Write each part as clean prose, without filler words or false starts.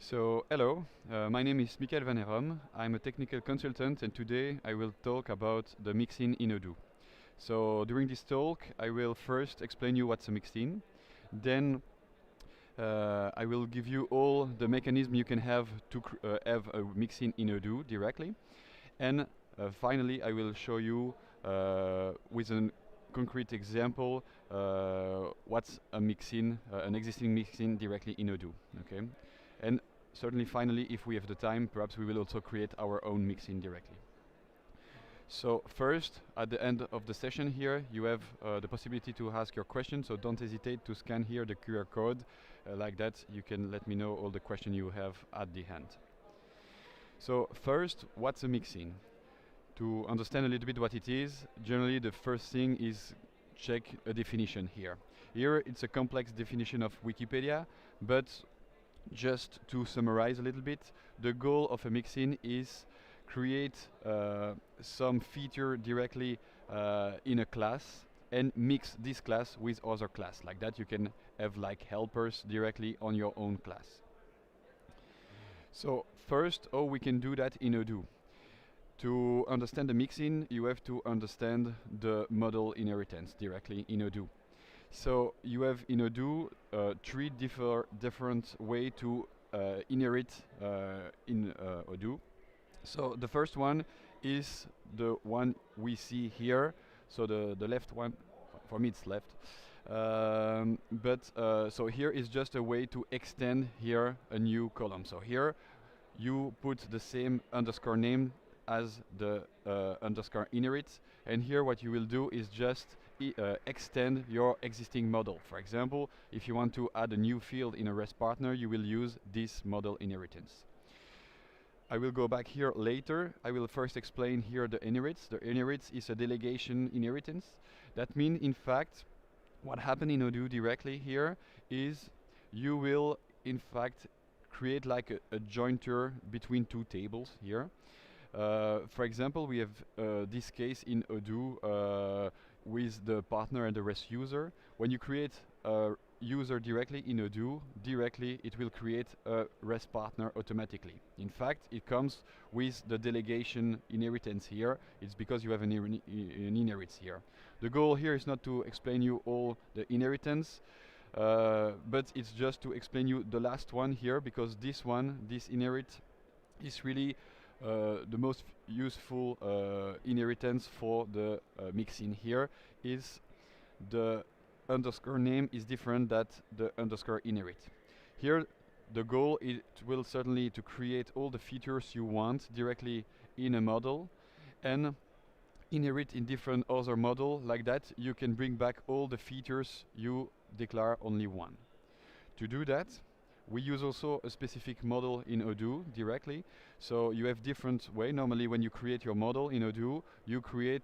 So, hello, my name is Michael Van Herom. I'm a technical consultant, and today I will talk about the mixin in Odoo. So, during this talk, I will first explain you what's a mixin. Then I will give you all the mechanism you can have to have a mixin in Odoo directly. And finally, I will show you with a concrete example what's a mixin, an existing mixin directly in Odoo. Okay, and certainly, finally, if we have the time, perhaps we will also create our own mixin directly. So first, at the end of the session here, you have the possibility to ask your questions, so don't hesitate to scan here the QR code. Like that, you can let me know all the questions you have at the end. So first, what's a mixin? To understand a little bit what it is, generally the first thing is check a definition here. Here it's a complex definition of Wikipedia, but just to summarize a little bit, the goal of a mixin is create some feature directly in a class and mix this class with other class. Like that you can have like helpers directly on your own class. So first, how we can do that in Odoo. To understand the mixin, you have to understand the model inheritance directly in Odoo. So you have in Odoo three different ways to inherit in Odoo. So the first one is the one we see here. So the left one, for me it's left. So here is just a way to extend here a new column. So here you put the same underscore name as the underscore inherit, and here what you will do is just extend your existing model. For example, if you want to add a new field in a REST partner, you will use this model inheritance. I will go back here later. I will first explain here the inherits. The inherits is a delegation inheritance. That means, in fact, what happened in Odoo directly here is you will, in fact, create like a jointer between two tables here. For example, we have this case in Odoo with the partner and the REST user. When you create a user directly in Odoo, directly it will create a REST partner automatically. In fact, it comes with the delegation inheritance here. It's because you have an inheritance here. The goal here is not to explain you all the inheritance, but it's just to explain you the last one here, because this one, this inherit, is really the most useful inheritance for the mixin here is the underscore name is different than the underscore inherit. Here the goal it will certainly to create all the features you want directly in a model and inherit in different other model. Like that you can bring back all the features you declare only one. To do that, we use also a specific model in Odoo directly. So you have different way. Normally when you create your model in Odoo, you create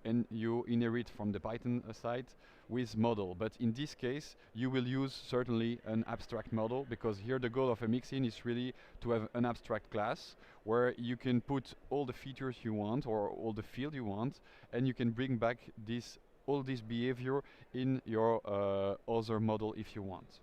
and you inherit from the Python side with model. But in this case, you will use certainly an abstract model, because here the goal of a mixin is really to have an abstract class where you can put all the features you want or all the field you want, and you can bring back all this behavior in your other model if you want.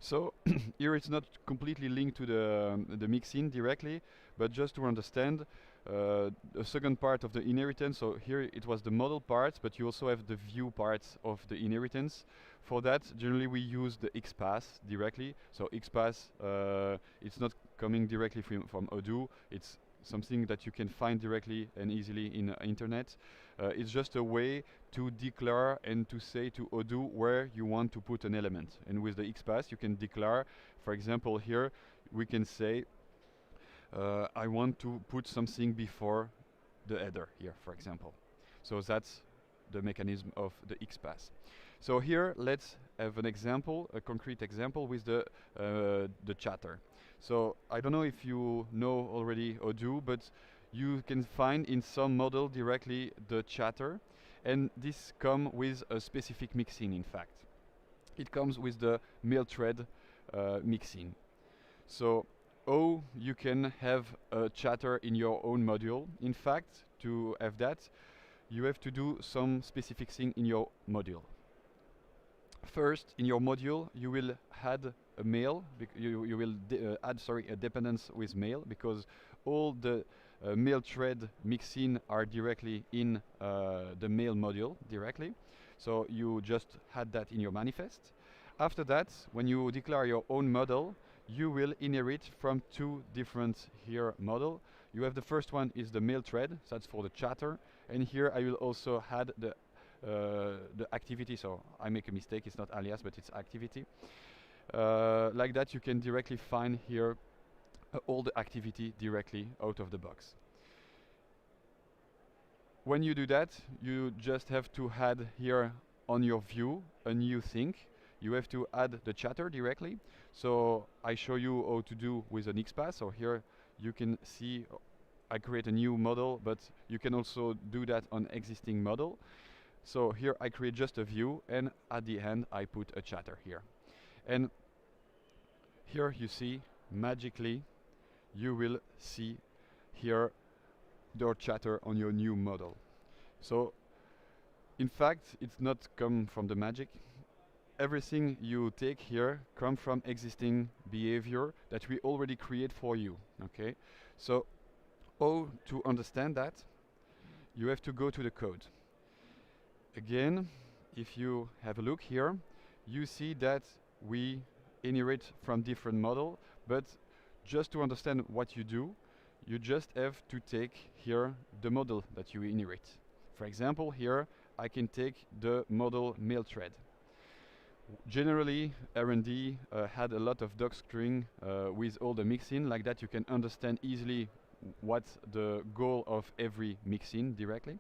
So here it's not completely linked to the mixin directly, but just to understand the second part of the inheritance. So here it was the model part, but you also have the view parts of the inheritance. For that, generally we use the XPath directly. So XPath, it's not coming directly from Odoo. It's something that you can find directly and easily in internet. It's just a way to declare and to say to Odoo where you want to put an element. And with the XPath you can declare, for example here, we can say I want to put something before the header here, for example. So that's the mechanism of the XPath. So here let's have an example, a concrete example with the chatter. So I don't know if you know already Odoo, but you can find in some model directly the chatter, and this comes with a specific mixin. In fact, it comes with the mail thread mixin. So how you can have a chatter in your own module? In fact, to have that, you have to do some specific thing in your module. First, in your module, you will add a mail. You will add, sorry, a dependence with mail, because all the mail thread mixin are directly in the mail module directly. So you just add that in your manifest. After that, when you declare your own model, you will inherit from two different here model. You have the first one is the mail thread, so that's for the chatter, and here I will also add the activity. So I make a mistake, it's not alias but it's activity. Like that you can directly find here all the activity directly out of the box. When you do that, you just have to add here on your view a new thing. You have to add the chatter directly. So I show you how to do with an XPath. So here you can see I create a new model, but you can also do that on existing model. So here I create just a view, and at the end I put a chatter here. And here you see magically you will see here your chatter on your new model. So in fact it's not come from the magic. Everything you take here come from existing behavior that we already create for you. Okay, so how to understand that? You have to go to the code. Again, if you have a look here, you see that we inherit from different model, but just to understand what you do, you just have to take here the model that you inherit. For example, here I can take the model mail thread. Generally, R&D had a lot of docstring with all the mixin. Like that you can understand easily what's the goal of every mixin directly.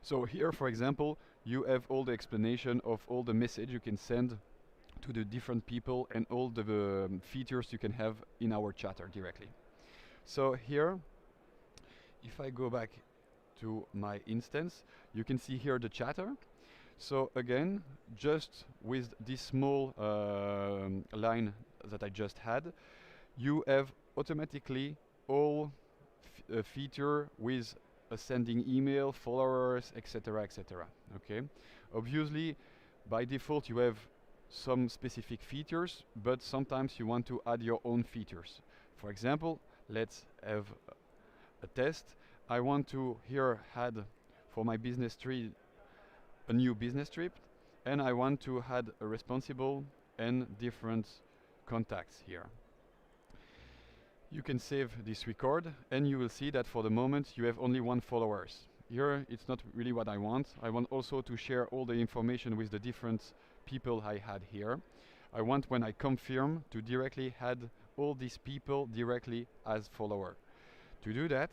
So here, for example, you have all the explanation of all the message you can send to the different people and all the features you can have in our chatter directly. So here, if I go back to my instance, you can see here the chatter. So again, just with this small line that I just had, you have automatically all feature with sending email, followers, etc., etc. Okay. Obviously, by default, you have some specific features, but sometimes you want to add your own features. For example, let's have a test. I want to here add for my business tree a new business trip, and I want to add a responsible and different contacts here. You can save this record, and you will see that for the moment you have only one followers. Here it's not really what I want. I want also to share all the information with the different people I had here. I want, when I confirm, to directly add all these people directly as follower. To do that,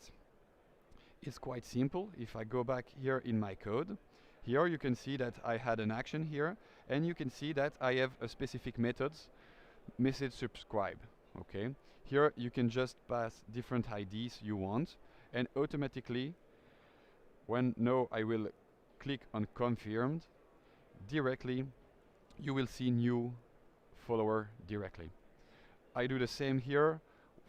it's quite simple. If I go back here in my code, here you can see that I had an action here, and you can see that I have a specific methods, message subscribe. Okay. Here you can just pass different IDs you want, and automatically, when now I will click on confirmed, directly you will see new follower directly. I do the same here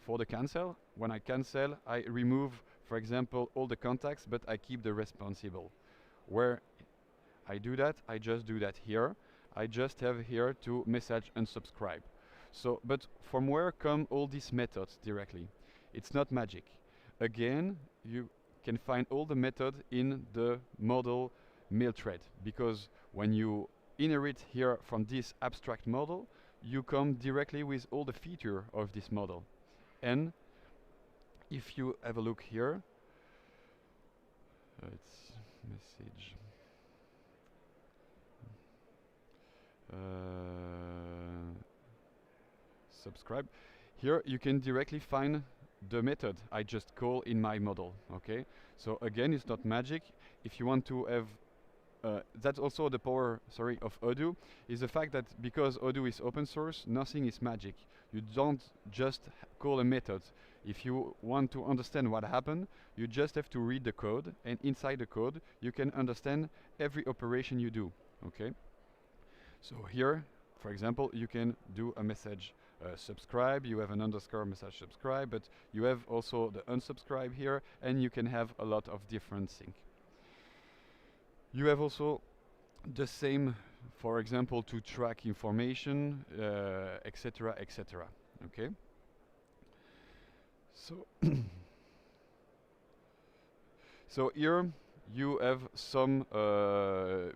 for the cancel. When I cancel, I remove, for example, all the contacts, but I keep the responsible. Where I do that, I just do that here. I just have here to message unsubscribe. So, but from where come all these methods directly? It's not magic. Again, you can find all the method in the model mail thread, because when you inherit here from this abstract model, you come directly with all the feature of this model. And if you have a look here, it's message. Subscribe. Here you can directly find the method I just call in my model. Okay, so again, it's not magic. If you want to have that's also the power, sorry, of Odoo, is the fact that because Odoo is open source, nothing is magic. You don't just call a method. If you want to understand what happened, you just have to read the code, and inside the code you can understand every operation you do. Okay, so here, for example, you can do a message subscribe, you have an underscore message subscribe, but you have also the unsubscribe here, and you can have a lot of different things. You have also the same for example, to track information, etc., etc. Okay. So, so here you have some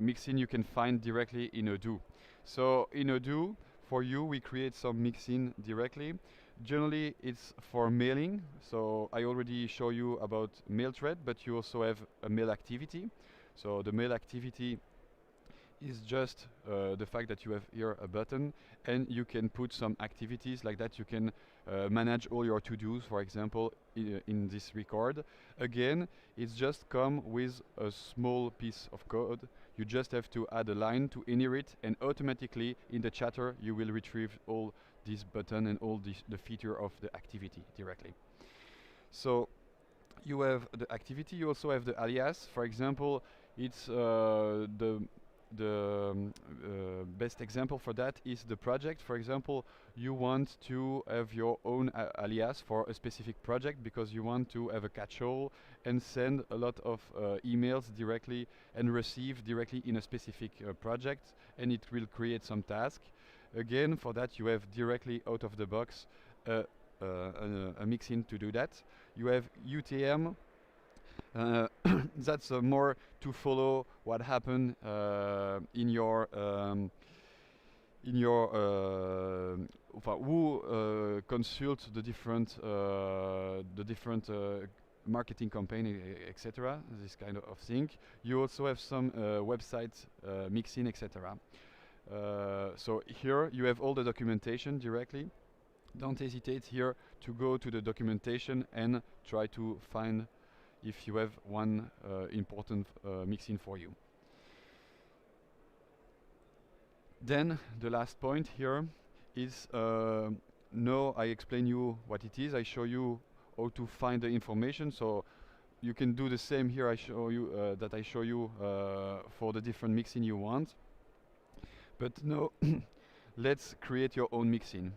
mixin you can find directly in Odoo. So in Odoo, for you, we create some mixin directly. Generally, it's for mailing. So I already show you about mail thread, but you also have a mail activity. So the mail activity is just the fact that you have here a button and you can put some activities like that. You can manage all your to-dos, for example, in this record. Again, it's just come with a small piece of code. You just have to add a line to inherit, and automatically in the chatter you will retrieve all this button and all the feature of the activity directly. So you have the activity, you also have the alias. For example, it's the best example for that is the project. For example, you want to have your own alias for a specific project because you want to have a catch-all and send a lot of emails directly and receive directly in a specific project, and it will create some task. Again, for that you have directly out of the box a mixin to do that. You have UTM. That's more to follow what happened in your who consult the different marketing campaign, etc. This kind of thing. You also have some website mixin, etc. So here you have all the documentation directly. Don't hesitate here to go to the documentation and try to find if you have one important mixin for you. Then the last point here is now I explain you what it is. I show you how to find the information. So you can do the same here. I show you that I show you for the different mixin you want. But now let's create your own mixin.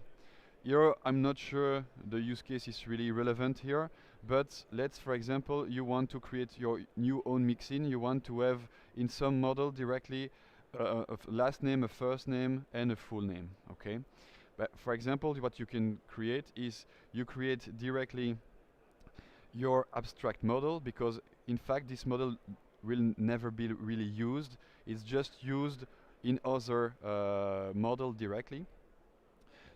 Here I'm not sure the use case is really relevant here, but let's, for example, you want to create your new own mixin. You want to have in some model directly a last name, a first name, and a full name. Okay. But for example, what you can create is you create directly your abstract model, because in fact this model will never be really used. It's just used in other model directly.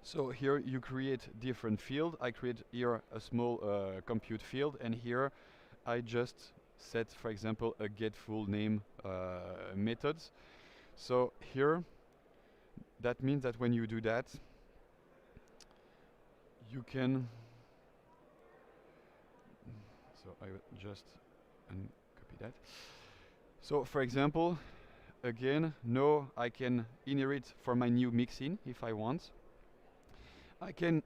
So here you create different field. I create here a small compute field, and here I just set, for example, a get full name methods. So here that means that when you do that, you can. So I will just copy that. So for example, again, now I can inherit for my new mixin if I want. I can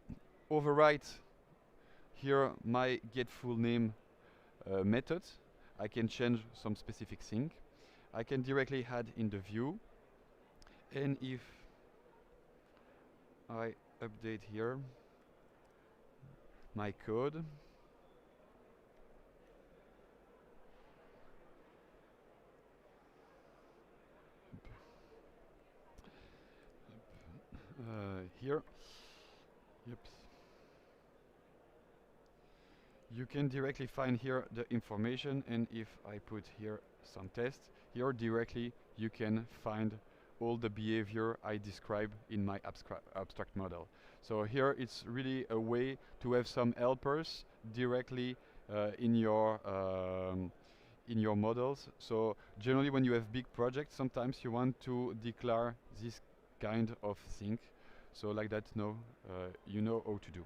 overwrite here my get full name method. I can change some specific thing. I can directly add in the view, and if I update here my code, here, yep. You can directly find here the information, and if I put here some tests, here directly you can find all the behavior I describe in my abstract model. So here it's really a way to have some helpers directly in your models. So generally when you have big projects, sometimes you want to declare this kind of thing. So like that, no, you know how to do.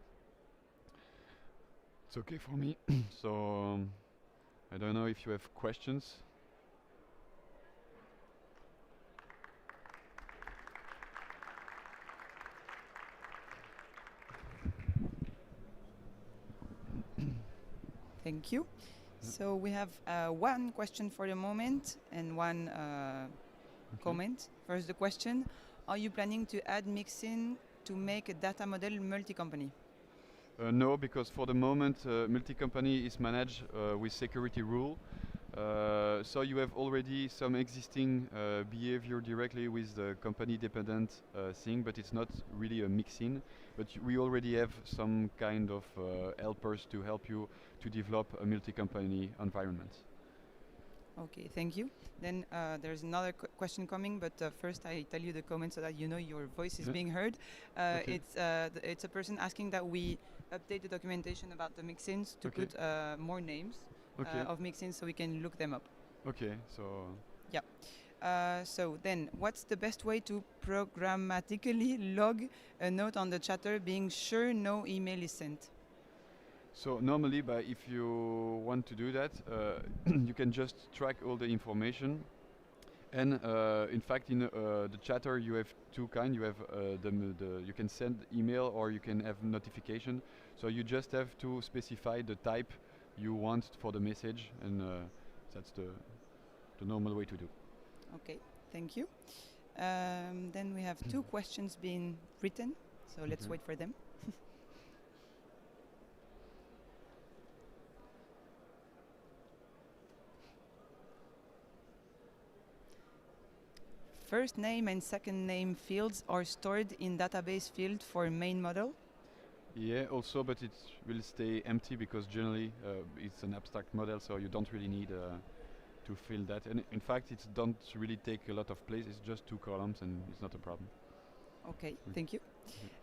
It's okay for me. So I don't know if you have questions. Thank you. So we have one question for the moment and one comment. First, the question: are you planning to add mixin to make a data model multi-company? No, because for the moment multi-company is managed with security rule. So you have already some existing behavior directly with the company dependent thing, but it's not really a mixin. But we already have some kind of helpers to help you to develop a multi-company environment. Okay, thank you. Then there's another question coming, but first I tell you the comment so that you know your voice is Yeah. being heard. Okay. It's a person asking that we update the documentation about the mixins to Okay. put more names Okay. of mixins so we can look them up. Okay. So So then, what's the best way to programmatically log a note on the chatter, being sure no email is sent? So normally, if you want to do that, you can just track all the information. And in fact, in the chatter, you have two kinds. You have you can send email or you can have notification. So you just have to specify the type you want for the message, and that's the normal way to do. Okay, thank you. Then we have two questions being written, so let's Okay. wait for them. First name and second name fields are stored in database field for main model. Yeah, also, but it will stay empty because generally it's an abstract model, so you don't really need to fill that. And in fact, it don't really take a lot of place. It's just two columns, and it's not a problem. Okay, thank you.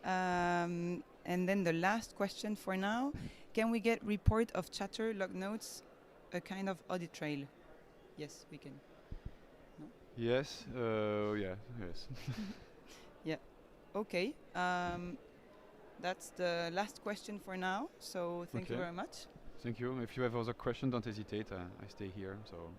And then the last question for now: can we get report of chatter log notes, a kind of audit trail? Yes, we can. Yes, yeah, yes. Okay. That's the last question for now. So thank you Okay. very much. Thank you. If you have other questions, don't hesitate. I stay here. So.